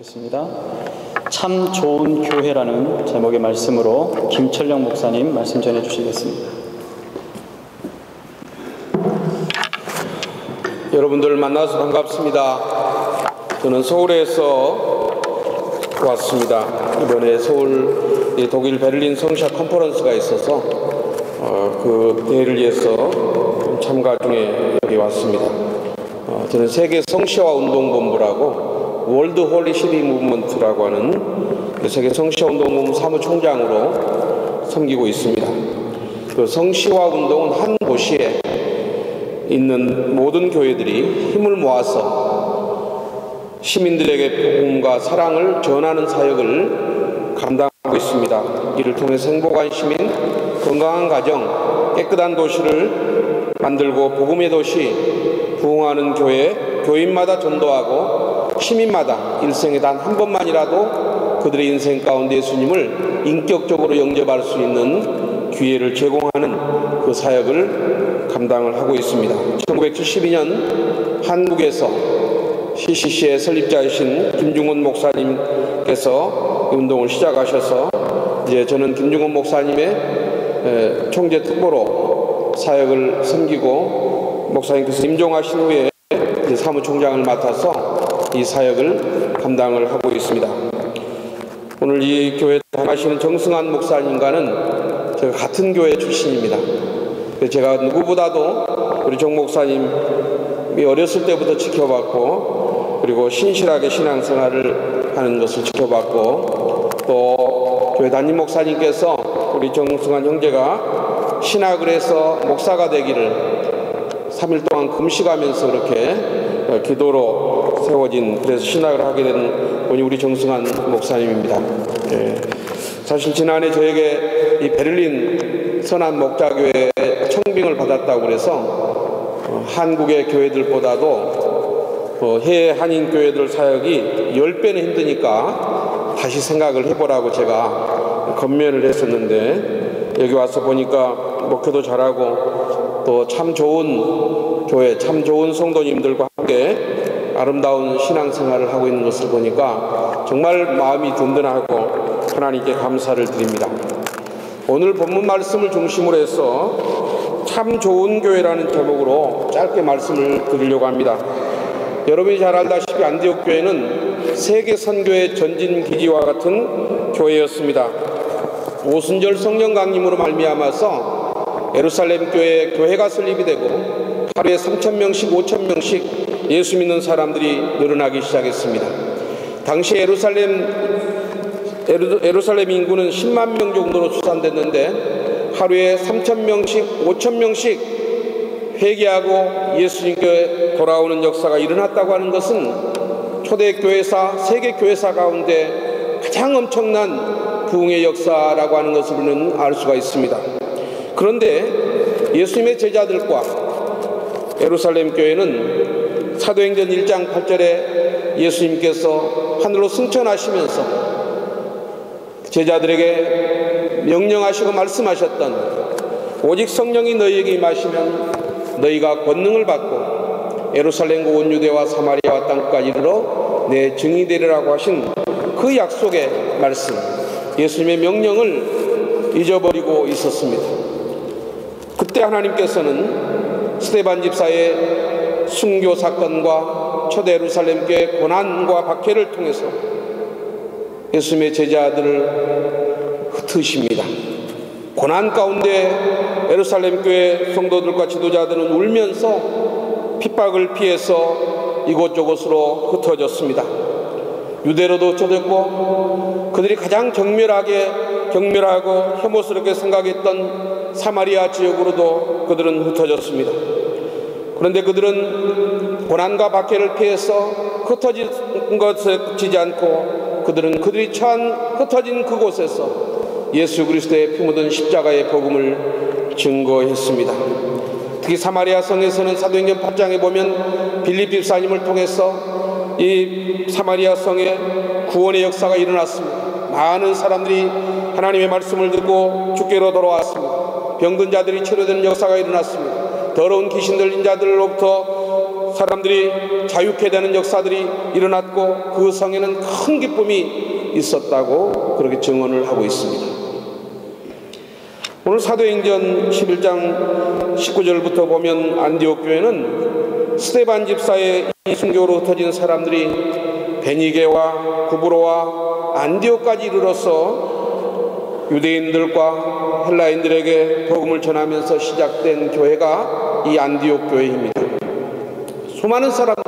읽겠습니다. 참 좋은 교회라는 제목의 말씀으로 김철령 목사님 말씀 전해 주시겠습니다. 여러분들 만나서 반갑습니다. 저는 서울에서 왔습니다. 이번에 서울 독일 베를린 성시아 컨퍼런스가 있어서 그 대회를 위해서 참가 중에 여기 왔습니다. 저는 세계 성시아 운동본부라고 월드 홀리 시티 무브먼트라고 하는 세계 성시아 운동본부 사무총장으로 섬기고 있습니다. 그 성시아 운동은 한 도시에 있는 모든 교회들이 힘을 모아서 시민들에게 복음과 사랑을 전하는 사역을 감당하고 있습니다. 이를 통해서 행복한 시민, 건강한 가정, 깨끗한 도시를 만들고 복음의 도시, 부흥하는 교회, 교인마다 전도하고 시민마다 일생에 단 한 번만이라도 그들의 인생 가운데 예수님을 인격적으로 영접할 수 있는 기회를 제공하는 그 사역을 감당을 하고 있습니다. 1972년 한국에서 CCC의 설립자이신 김중원 목사님께서 운동을 시작하셔서 이제 저는 김중원 목사님의 총재 특보로 사역을 섬기고 목사님께서 임종하신 후에 사무총장을 맡아서 이 사역을 감당을 하고 있습니다. 오늘 이 교회 담당하시는 정승환 목사님과는 제가 같은 교회 출신입니다. 제가 누구보다도 우리 정 목사님이 어렸을 때부터 지켜봤고, 그리고 신실하게 신앙생활을 하는 것을 지켜봤고, 또 교회 담임 목사님께서 우리 정승환 형제가 신학을 해서 목사가 되기를 3일 동안 금식하면서 그렇게 기도로 세워진, 그래서 신학을 하게 된 분이 우리 정승환 목사님입니다. 사실 지난해 저에게 이 베를린 선한 목자교회에 청빙을 받았다고 그래서 한국의 교회들보다도 해외 한인 교회들 사역이 10배는 힘드니까 다시 생각을 해보라고 제가 건면을 했었는데, 여기 와서 보니까 목회도 잘하고 또 참 좋은 교회, 참 좋은 성도님들과 함께 아름다운 신앙생활을 하고 있는 것을 보니까 정말 마음이 든든하고 하나님께 감사를 드립니다. 오늘 본문 말씀을 중심으로 해서 참 좋은 교회라는 제목으로 짧게 말씀을 드리려고 합니다. 여러분이 잘 알다시피 안디옥 교회는 세계 선교의 전진기지와 같은 교회였습니다. 오순절 성령 강림으로 말미암아서 예루살렘 교회가 설립이 되고 하루에 3,000명씩 5,000명씩 예수 믿는 사람들이 늘어나기 시작했습니다. 당시 예루살렘 인구는 10만 명 정도로 추산됐는데 하루에 3,000명씩 5,000명씩 회개하고 예수님께 돌아오는 역사가 일어났다고 하는 것은 초대교회사, 세계교회사 가운데 가장 엄청난 부흥의 역사라고 하는 것을 우리는 알 수가 있습니다. 그런데 예수님의 제자들과 예루살렘 교회는 사도행전 1장 8절에 예수님께서 하늘로 승천하시면서 제자들에게 명령하시고 말씀하셨던 오직 성령이 너희에게 임하시면 너희가 권능을 받고 예루살렘과 온 유대와 사마리아와 땅까지 이르러 내 증인이 되리라고 하신 그 약속의 말씀, 예수님의 명령을 잊어버리고 있었습니다. 그때 하나님께서는 스데반 집사의 순교 사건과 초대 예루살렘 교회 고난과 박해를 통해서 예수님의 제자들을 흩으십니다. 고난 가운데 예루살렘 교회 성도들과 지도자들은 울면서 핍박을 피해서 이곳저곳으로 흩어졌습니다. 유대로도 흩어졌고 그들이 가장 경멸하고 혐오스럽게 생각했던 사마리아 지역으로도 그들은 흩어졌습니다. 그런데 그들은 고난과 박해를 피해서 흩어진 것에 그치지 않고 그들이 처한 흩어진 그곳에서 예수 그리스도의 피 묻은 십자가의 복음을 증거했습니다. 특히 사마리아 성에서는 사도행전 8장에 보면 빌립 집사님을 통해서 이 사마리아 성에 구원의 역사가 일어났습니다. 많은 사람들이 하나님의 말씀을 듣고 주께로 돌아왔습니다. 병든 자들이 치료되는 역사가 일어났습니다. 더러운 귀신 들린 자들로부터 사람들이 자유케 되는 역사들이 일어났고 그 성에는 큰 기쁨이 있었다고 그렇게 증언을 하고 있습니다. 오늘 사도행전 11장 19절부터 보면 안디옥 교회는 스데반 집사의 이 순교로 흩어진 사람들이 베니게와 구브로와 안디옥까지 이르러서 유대인들과 헬라인들에게 복음을 전하면서 시작된 교회가 이 안디옥 교회입니다. 수많은 사람들이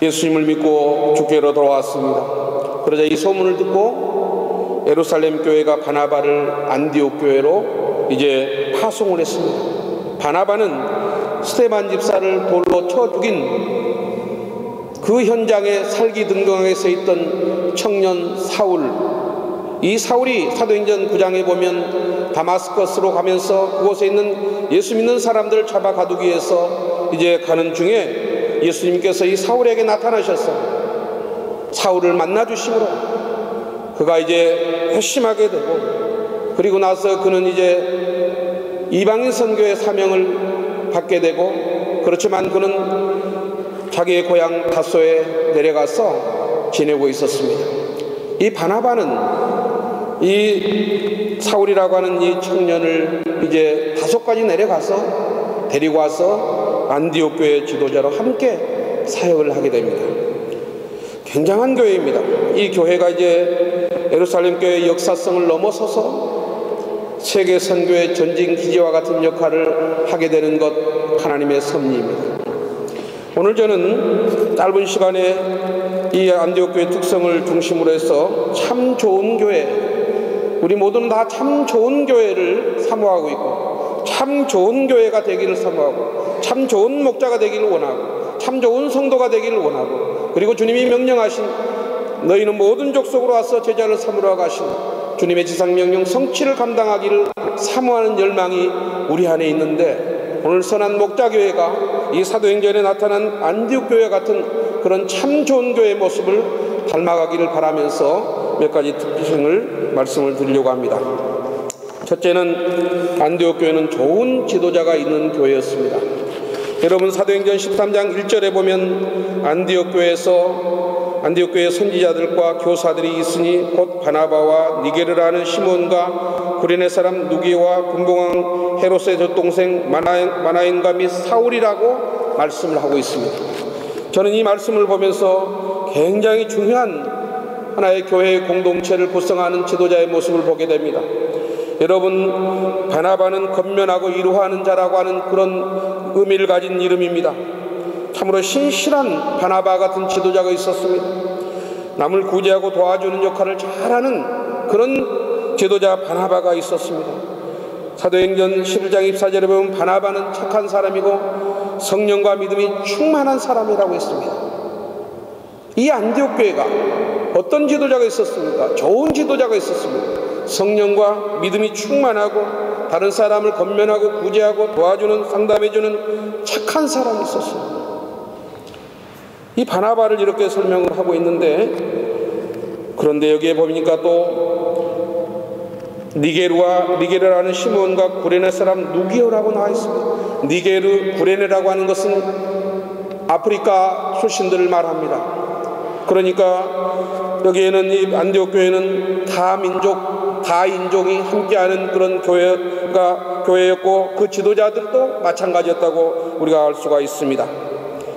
예수님을 믿고 주께로 돌아왔습니다. 그러자 이 소문을 듣고 예루살렘 교회가 바나바를 안디옥 교회로 이제 파송을 했습니다. 바나바는 스데반 집사를 돌로 쳐 죽인 그 현장에 살기등등하게 서 있던 청년 사울, 이 사울이 사도행전 9장에 보면 다마스커스로 가면서 그곳에 있는 예수 믿는 사람들을 잡아 가두기 위해서 이제 가는 중에 예수님께서 이 사울에게 나타나셔서 사울을 만나 주심으로 그가 이제 회심하게 되고, 그리고 나서 그는 이제 이방인 선교의 사명을 받게 되고, 그렇지만 그는 자기의 고향 다소에 내려가서 지내고 있었습니다. 이 바나바는 이 사울이라고 하는 이 청년을 이제 다소까지 내려가서 데리고 와서 안디옥 교회 지도자로 함께 사역을 하게 됩니다. 굉장한 교회입니다. 이 교회가 이제 예루살렘 교회의 역사성을 넘어서서 세계 선교의 전진 기지와 같은 역할을 하게 되는 것, 하나님의 섭리입니다. 오늘 저는 짧은 시간에 이 안디옥 교회 특성을 중심으로 해서 참 좋은 교회, 우리 모두는 다 참 좋은 교회를 사모하고 있고 참 좋은 교회가 되기를 사모하고 참 좋은 목자가 되기를 원하고 참 좋은 성도가 되기를 원하고, 그리고 주님이 명령하신 너희는 모든 족속으로 와서 제자를 삼으러 가신 주님의 지상명령 성취를 감당하기를 사모하는 열망이 우리 안에 있는데, 오늘 선한 목자교회가 이 사도행전에 나타난 안디옥 교회 같은 그런 참 좋은 교회의 모습을 닮아가기를 바라면서 몇 가지 특징을 말씀을 드리려고 합니다. 첫째는 안디옥 교회는 좋은 지도자가 있는 교회였습니다. 여러분, 사도행전 13장 1절에 보면 안디옥 교회의 선지자들과 교사들이 있으니 곧 바나바와 니게르라는 시몬과 구레네 사람 누기와 분봉왕 헤롯의 젖동생 마나엔과 및 사울이라고 말씀을 하고 있습니다. 저는 이 말씀을 보면서 굉장히 중요한 하나의 교회의 공동체를 구성하는 지도자의 모습을 보게 됩니다. 여러분, 바나바는 건면하고 이루하는 자라고 하는 그런 의미를 가진 이름입니다. 참으로 신실한 바나바 같은 지도자가 있었습니다. 남을 구제하고 도와주는 역할을 잘하는 그런 지도자 바나바가 있었습니다. 사도행전 11장 24절에 보면 바나바는 착한 사람이고 성령과 믿음이 충만한 사람이라고 했습니다. 이 안디옥 교회가 어떤 지도자가 있었습니까? 좋은 지도자가 있었습니다. 성령과 믿음이 충만하고 다른 사람을 건면하고 구제하고 도와주는, 상담해주는 착한 사람이 있었습니다. 이 바나바를 이렇게 설명을 하고 있는데, 그런데 여기에 보니까 또 니게르라는 시몬과 구레네 사람 누기오라고 나와 있습니다. 니게르, 구레네라고 하는 것은 아프리카 출신들을 말합니다. 그러니까 여기에는 이 안디옥 교회는 다인종이 함께하는 그런 교회였고 그 지도자들도 마찬가지였다고 우리가 알 수가 있습니다.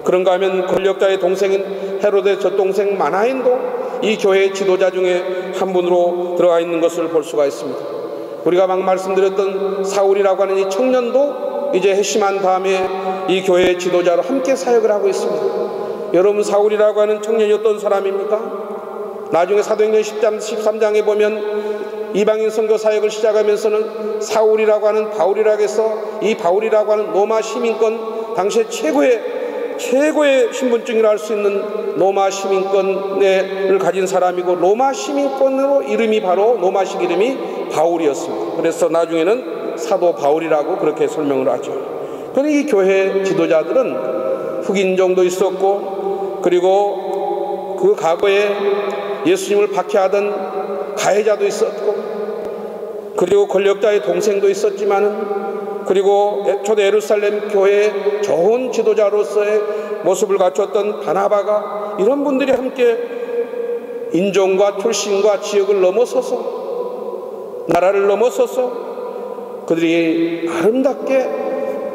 그런가 하면 권력자의 동생인 헤롯의 젖동생 마나엔도 이 교회의 지도자 중에 한 분으로 들어가 있는 것을 볼 수가 있습니다. 우리가 막 말씀드렸던 사울이라고 하는 이 청년도 이제 회심한 다음에 이 교회의 지도자로 함께 사역을 하고 있습니다. 여러분, 사울이라고 하는 청년이 어떤 사람입니까? 나중에 사도행전 10장 13장에 보면 이방인 선교 사역을 시작하면서는 사울이라고 하는 바울이라고 해서 이 바울이라고 하는 로마 시민권, 당시에 최고의 신분증이라 할 수 있는 로마 시민권을 가진 사람이고, 로마 시민권으로 이름이 바로 로마식 이름이 바울이었습니다. 그래서 나중에는 사도 바울이라고 그렇게 설명을 하죠. 그런데 이 교회 지도자들은 흑인종도 있었고, 그리고 그 과거에 예수님을 박해하던 가해자도 있었고, 그리고 권력자의 동생도 있었지만은 그리고 초대 예루살렘 교회의 좋은 지도자로서의 모습을 갖췄던 바나바가, 이런 분들이 함께 인종과 출신과 지역을 넘어서서, 나라를 넘어서서 그들이 아름답게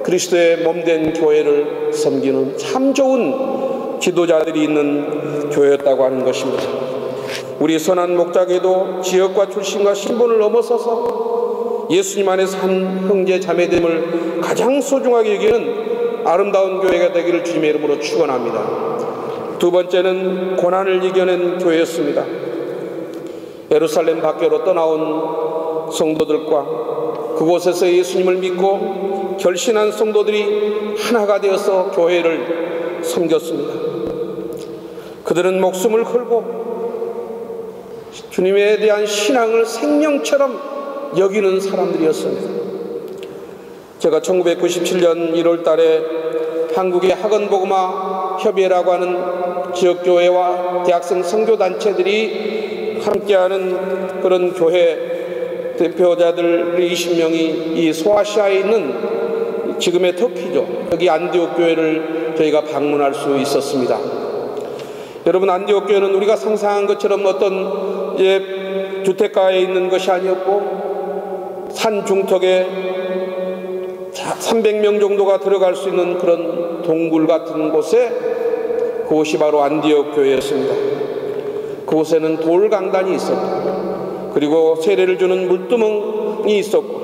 그리스도의 몸된 교회를 섬기는 참 좋은 지도자들이 있는 교회였다고 하는 것입니다. 우리 선한 목자교회도 지역과 출신과 신분을 넘어서서 예수님 안에서 한 형제 자매됨을 가장 소중하게 여기는 아름다운 교회가 되기를 주님의 이름으로 축원합니다. 두 번째는 고난을 이겨낸 교회였습니다. 예루살렘 밖으로 떠나온 성도들과 그곳에서 예수님을 믿고 결신한 성도들이 하나가 되어서 교회를 섬겼습니다. 그들은 목숨을 걸고 주님에 대한 신앙을 생명처럼 여기는 사람들이었습니다. 제가 1997년 1월 달에 한국의 학원복음화 협의회라고 하는 지역교회와 대학생 선교단체들이 함께하는 그런 교회 대표자들 20명이 이 소아시아에 있는 지금의 터키죠. 여기 안디옥 교회를 저희가 방문할 수 있었습니다. 여러분, 안디옥 교회는 우리가 상상한 것처럼 어떤 주택가에 있는 것이 아니었고, 산 중턱에 300명 정도가 들어갈 수 있는 그런 동굴 같은 곳에, 그곳이 바로 안디옥 교회였습니다. 그곳에는 돌강단이 있었고, 그리고 세례를 주는 물두멍이 있었고,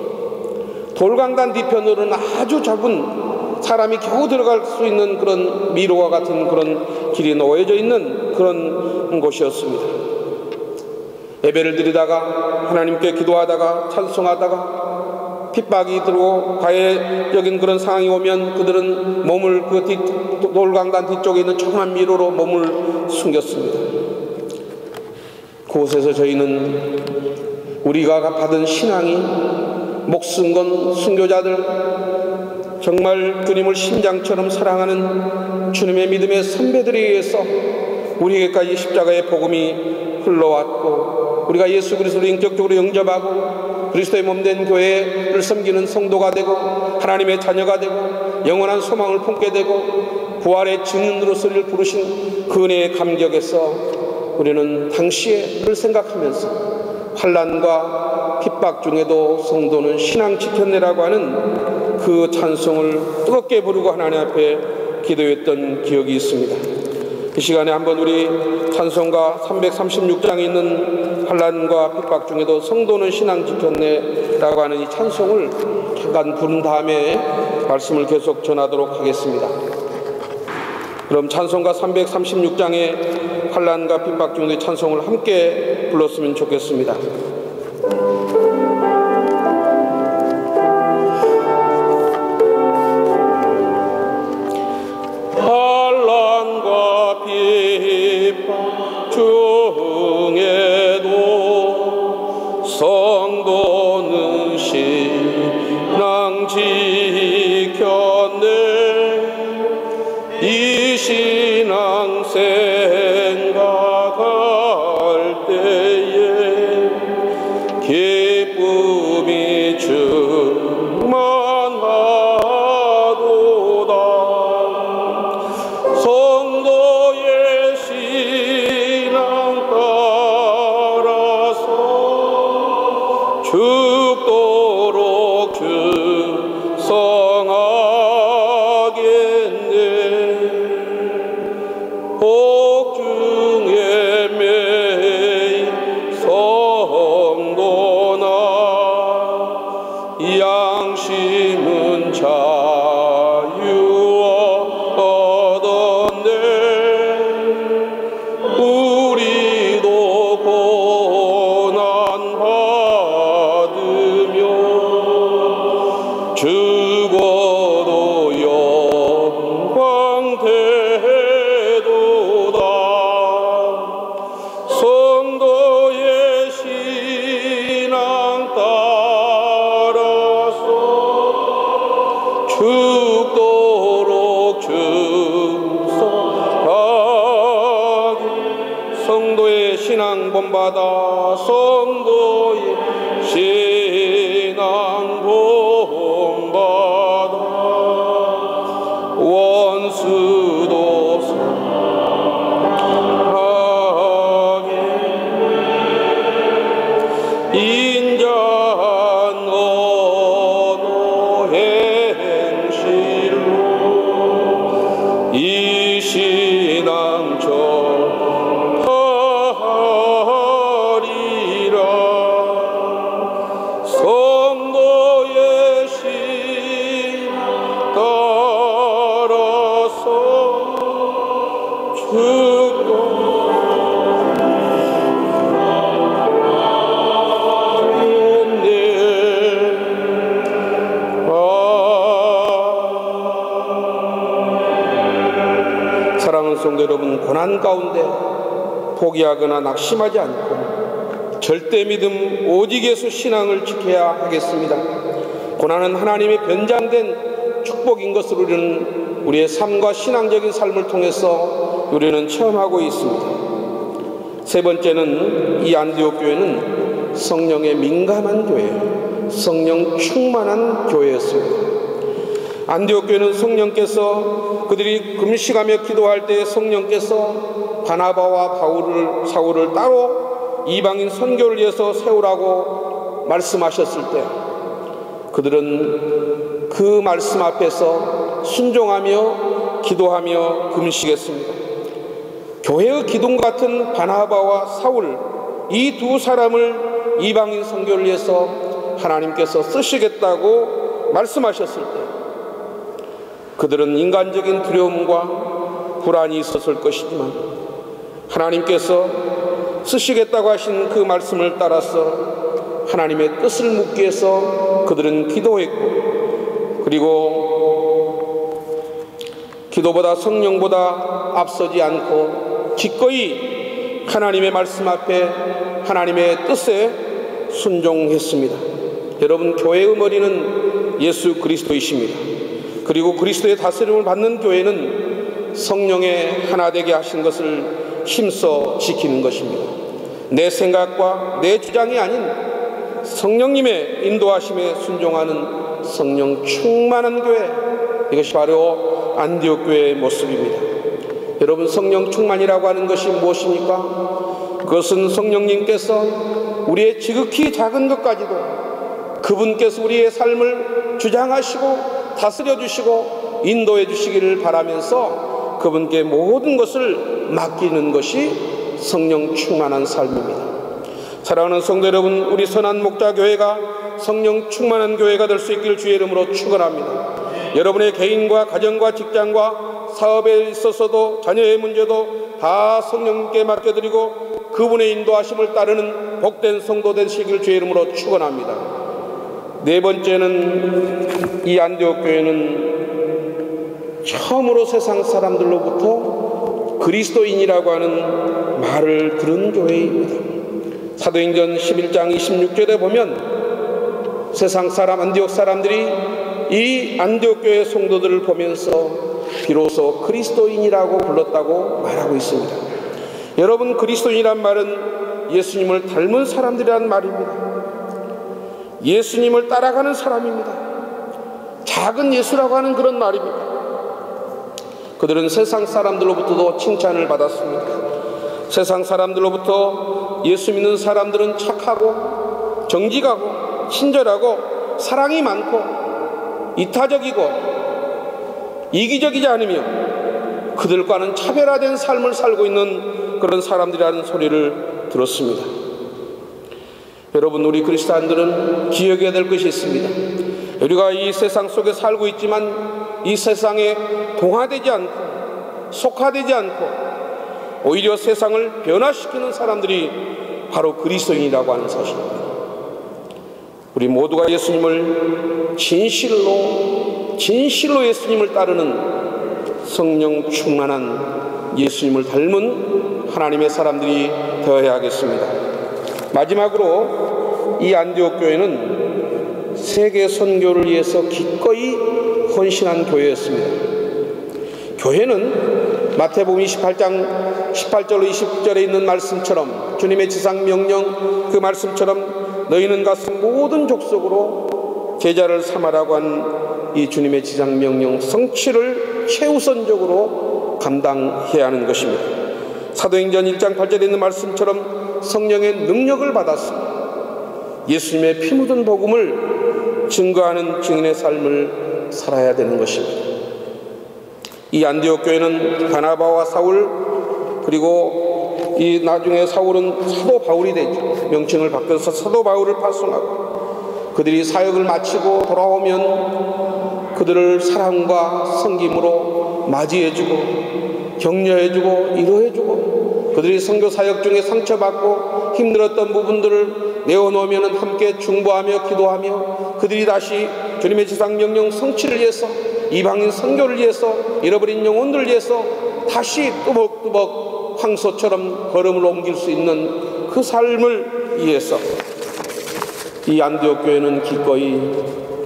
돌강단 뒤편으로는 아주 좁은 사람이 겨우 들어갈 수 있는 그런 미로와 같은 그런 길이 놓여져 있는 그런 곳이었습니다. 예배를 드리다가 하나님께 기도하다가 찬송하다가 핍박이 들고 가해적인 그런 상황이 오면 그들은 몸을 그 돌강단 뒤쪽에 있는 조그만 미로로 몸을 숨겼습니다. 그곳에서 저희는 우리가 받은 신앙이 목숨 건 순교자들, 정말 주님을 심장처럼 사랑하는 주님의 믿음의 선배들에 의해서 우리에게까지 십자가의 복음이 흘러왔고, 우리가 예수 그리스도를 인격적으로 영접하고 그리스도의 몸된 교회를 섬기는 성도가 되고 하나님의 자녀가 되고 영원한 소망을 품게 되고 부활의 증인으로서 우리를 부르신 그 은혜의 감격에서 우리는 당시에 그를 생각하면서 환난과 핍박 중에도 성도는 신앙 지켰네라고 하는 그 찬송을 뜨겁게 부르고 하나님 앞에 기도했던 기억이 있습니다. 이 시간에 한번 우리 찬송가 336장에 있는 환난과 핍박 중에도 성도는 신앙 지켰네 라고 하는 이 찬송을 잠깐 부른 다음에 말씀을 계속 전하도록 하겠습니다. 그럼 찬송가 336장의 환난과 핍박 중의 찬송을 함께 불렀으면 좋겠습니다. 환난과 핍박 중에도 성도는 신앙 지켰네. 이 신앙 생각할 때에 기쁨이 충만하도다. 성도의 신앙 따라서 죽도록 충성하겠네. 복중에 매인 성도나 양심은 자유 얻었네. 우리도 고난 받으며 죽어도 영광 되도다. 성도의 신앙 따라서 죽도록 충성하기. 성도의 신앙 본받아. 성도의 신앙 본받아. 고난 가운데 포기하거나 낙심하지 않고 절대 믿음 오직 예수 신앙을 지켜야 하겠습니다. 고난은 하나님의 변장된 축복인 것을 우리의 삶과 신앙적인 삶을 통해서 우리는 체험하고 있습니다. 세 번째는 이 안디옥 교회는 성령에 민감한 교회, 성령 충만한 교회였습니다. 안디옥 교회는 성령께서 그들이 금식하며 기도할 때 성령께서 바나바와 사울을 따로 이방인 선교를 위해서 세우라고 말씀하셨을 때 그들은 그 말씀 앞에서 순종하며 기도하며 금식했습니다. 교회의 기둥 같은 바나바와 사울, 이 두 사람을 이방인 선교를 위해서 하나님께서 쓰시겠다고 말씀하셨을 때 그들은 인간적인 두려움과 불안이 있었을 것이지만 하나님께서 쓰시겠다고 하신 그 말씀을 따라서 하나님의 뜻을 묻기 위해서 그들은 기도했고, 그리고 기도보다 성령보다 앞서지 않고 기꺼이 하나님의 말씀 앞에 하나님의 뜻에 순종했습니다. 여러분, 교회의 머리는 예수 그리스도이십니다. 그리고 그리스도의 다스림을 받는 교회는 성령의 하나 되게 하신 것을 힘써 지키는 것입니다. 내 생각과 내 주장이 아닌 성령님의 인도하심에 순종하는 성령 충만한 교회, 이것이 바로 안디옥 교회의 모습입니다. 여러분, 성령 충만이라고 하는 것이 무엇입니까? 그것은 성령님께서 우리의 지극히 작은 것까지도 그분께서 우리의 삶을 주장하시고 다스려 주시고 인도해 주시기를 바라면서 그분께 모든 것을 맡기는 것이 성령 충만한 삶입니다. 사랑하는 성도 여러분, 우리 선한 목자 교회가 성령 충만한 교회가 될 수 있기를 주의 이름으로 축원합니다. 여러분의 개인과 가정과 직장과 사업에 있어서도 자녀의 문제도 다 성령님께 맡겨드리고 그분의 인도하심을 따르는 복된 성도 되시기를 주의 이름으로 축원합니다. 네 번째는 이 안디옥 교회는 처음으로 세상 사람들로부터 그리스도인이라고 하는 말을 들은 교회입니다. 사도행전 11장 26절에 보면 세상 사람, 안디옥 사람들이 이 안디옥 교회 성도들을 보면서 비로소 그리스도인이라고 불렀다고 말하고 있습니다. 여러분, 그리스도인이란 말은 예수님을 닮은 사람들이란 말입니다. 예수님을 따라가는 사람입니다. 작은 예수라고 하는 그런 말입니다. 그들은 세상 사람들로부터도 칭찬을 받았습니다. 세상 사람들로부터 예수 믿는 사람들은 착하고 정직하고 친절하고 사랑이 많고 이타적이고 이기적이지 않으며 그들과는 차별화된 삶을 살고 있는 그런 사람들이라는 소리를 들었습니다. 여러분, 우리 그리스도인들은 기억해야 될 것이 있습니다. 우리가 이 세상 속에 살고 있지만 이 세상에 동화되지 않고 속화되지 않고 오히려 세상을 변화시키는 사람들이 바로 그리스도인이라고 하는 사실입니다. 우리 모두가 예수님을 진실로 예수님을 따르는 성령 충만한 예수님을 닮은 하나님의 사람들이 되어야 하겠습니다. 마지막으로 이 안디옥 교회는 세계 선교를 위해서 기꺼이 헌신한 교회였습니다. 교회는 마태복음 28장 18절로 20절에 있는 말씀처럼 주님의 지상 명령 그 말씀처럼 너희는 가서 모든 족속으로 제자를 삼아라고 한 이 주님의 지상 명령 성취를 최우선적으로 감당해야 하는 것입니다. 사도행전 1장 8절에 있는 말씀처럼 성령의 능력을 받았습니다. 예수님의 피 묻은 복음을 증거하는 증인의 삶을 살아야 되는 것입니다. 이 안디옥 교회는 바나바와 사울, 그리고 이 나중에 사울은 사도 바울이 되죠. 명칭을 바꿔서 사도 바울을 파송하고 그들이 사역을 마치고 돌아오면 그들을 사랑과 섬김으로 맞이해주고 격려해주고 위로해주고 그들이 선교 사역 중에 상처받고 힘들었던 부분들을 내어놓으면 함께 중보하며 기도하며 그들이 다시 주님의 지상 명령 성취를 위해서 이방인 선교를 위해서 잃어버린 영혼들을 위해서 다시 뚜벅뚜벅 황소처럼 걸음을 옮길 수 있는 그 삶을 위해서 이 안디옥 교회는 기꺼이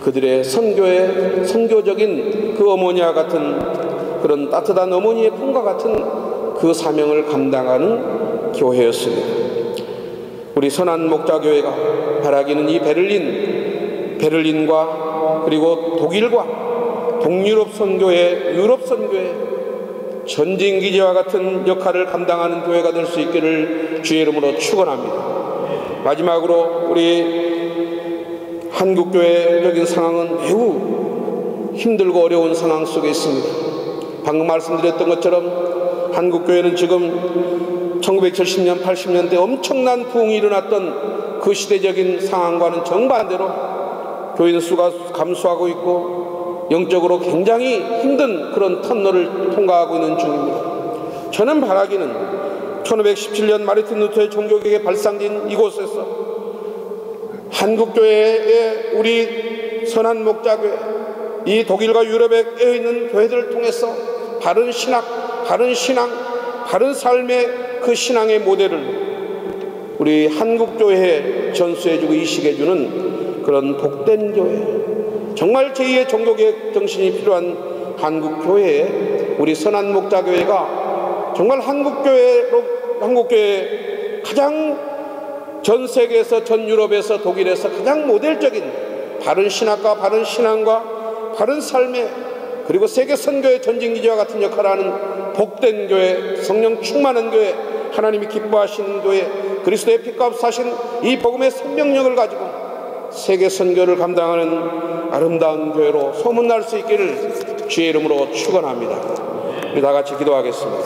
그들의 선교의 선교적인 그 어머니와 같은 그런 따뜻한 어머니의 품과 같은 그 사명을 감당하는 교회였습니다. 우리 선한 목자교회가 바라기는 이 베를린과 그리고 독일과 동유럽 선교회, 유럽 선교회 전진기지와 같은 역할을 감당하는 교회가 될 수 있기를 주의 이름으로 축원합니다. 마지막으로 우리 한국교회적인 상황은 매우 힘들고 어려운 상황 속에 있습니다. 방금 말씀드렸던 것처럼 한국교회는 지금 1970년, 80년대 엄청난 부흥이 일어났던 그 시대적인 상황과는 정반대로 교인 수가 감소하고 있고 영적으로 굉장히 힘든 그런 터널을 통과하고 있는 중입니다. 저는 바라기는 1517년 마르틴 루터의 종교개혁이 발상된 이곳에서 한국교회의 우리 선한 목자교회, 이 독일과 유럽에 깨어있는 교회들을 통해서 바른 신학, 바른 신앙, 바른 삶의 그 신앙의 모델을 우리 한국교회에 전수해주고 이식해주는 그런 복된 교회, 정말 제2의 종교개혁 정신이 필요한 한국교회에 우리 선한 목자교회가 정말 한국교회 가장 전 세계에서, 전 유럽에서, 독일에서 가장 모델적인 바른 신학과 바른 신앙과 바른 삶의 그리고 세계 선교의 전진기지와 같은 역할을 하는 복된 교회, 성령 충만한 교회, 하나님이 기뻐하시는 교회, 그리스도의 피값 사신 이 복음의 생명력을 가지고 세계 선교를 감당하는 아름다운 교회로 소문날 수 있기를 주의 이름으로 축원합니다. 우리 다 같이 기도하겠습니다.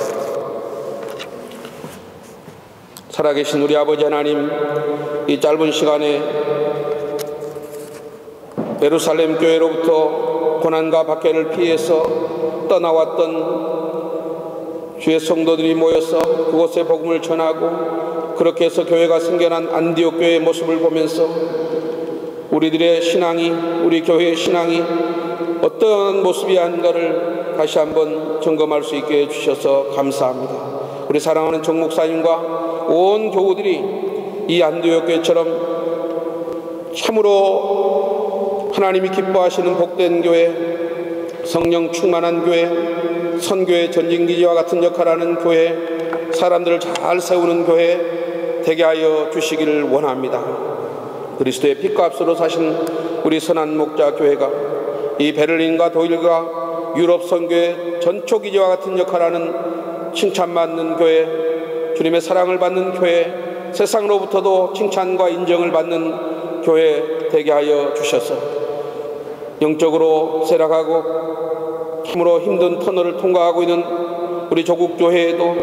살아계신 우리 아버지 하나님, 이 짧은 시간에 예루살렘 교회로부터 고난과 박해를 피해서 떠나왔던 주의 성도들이 모여서 그곳에 복음을 전하고 그렇게 해서 교회가 생겨난 안디옥 교회의 모습을 보면서 우리들의 신앙이, 우리 교회의 신앙이 어떤 모습이었는가를 다시 한번 점검할 수 있게 해주셔서 감사합니다. 우리 사랑하는 정 목사님과 온 교우들이 이 안디옥 교회처럼 참으로 하나님이 기뻐하시는 복된 교회, 성령 충만한 교회, 선교의 전진기지와 같은 역할을 하는 교회, 사람들을 잘 세우는 교회 되게 하여 주시기를 원합니다. 그리스도의 피값으로 사신 우리 선한 목자 교회가 이 베를린과 독일과 유럽 선교의 전초기지와 같은 역할을 하는 칭찬받는 교회, 주님의 사랑을 받는 교회, 세상으로부터도 칭찬과 인정을 받는 교회 되게 하여 주셔서 영적으로 쇠락하고 참으로 힘든 터널을 통과하고 있는 우리 조국 교회에도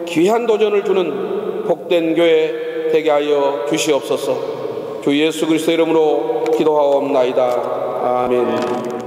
귀한 도전을 주는 복된 교회 되게 하여 주시옵소서. 주 예수 그리스도 이름으로 기도하옵나이다. 아멘.